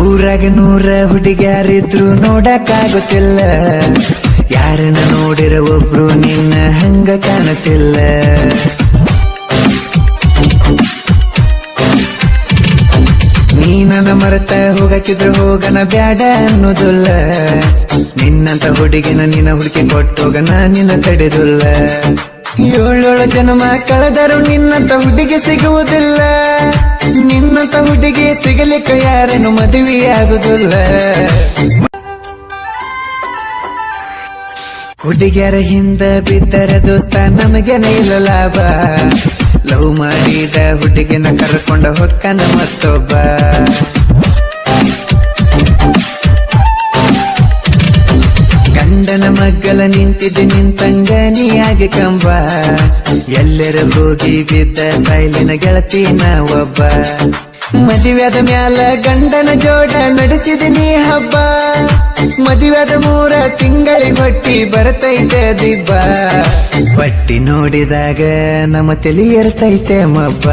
ಊರಾಗ 100 ಹುಡುಗ್ಯಾರಿದ್ರು ನೋಡಕ್ಕಾಗುತ್ತಿಲ್ಲ, ಯಾರನ್ನ ನೋಡಿರ ಒಬ್ರು ನಿನ್ನ ಹಂಗ ಕಾಣುತ್ತಿಲ್ಲ. ನೀ ನನ್ನ ಮರೆತ ಹೋಗಕ್ಕಿದ್ರು ಹೋಗನ ಬ್ಯಾಡ ಅನ್ನೋದಿಲ್ಲ, ನಿನ್ನಂತ ಹುಡುಗಿನ ನಿನ್ನ ಹುಡುಕಿ ಕೊಟ್ಟೋಗನ ನಿನ್ನ ತಡೆದಿಲ್ಲ. 7 ಜನ್ಮ ಕಳೆದರೂ ನಿನ್ನಂತ ಹುಡುಗಿ ಸಿಗುವುದಿಲ್ಲ, ನಿನ್ನಂತ ಹುಡುಗಿ ಸಿಗಲಿಕ್ಕೆ ಯಾರೇನು ಮದುವೆಯಾಗುದಿಲ್ಲ. ಹುಡುಗಿಯರ ಹಿಂದ ಬಿದ್ದರ ದೋಸ್ತ ನಮಗೇನ ಇಲ್ಲ ಲಾಭ, ಲವ್ ಮಾಡಿದ ಹುಡುಗಿನ ಕರ್ಕೊಂಡ ಹೊಕ್ಕನ ಮತ್ತೊಬ್ಬ. ಗಂಡನ ಮಗ್ಗಲ ನಿಂತಿದ್ದು ನಿಂತಂಗ ನೀಯಾಗಿ ಕಂಬ, ಎಲ್ಲರ ಹೋಗಿ ಬಿದ್ದ ಸೈಲಿನ ಗೆಳತಿ ಒಬ್ಬ. ಮದುವೆದ ಮ್ಯಾಲ ಗಂಡನ ಜೋಡ ನಡೆಸಿದಿನಿ ಹಬ್ಬ, ಮದುವೆದ 3 ತಿಂಗಳಿಗೆ ಹೊಟ್ಟಿ ಬರ್ತೈತೆ ದಿಬ್ಬ. ಹೊಟ್ಟಿ ನೋಡಿದಾಗ ನಮ್ಮ ತಲಿ ಇರ್ತೈತೆ ಮಬ್ಬ.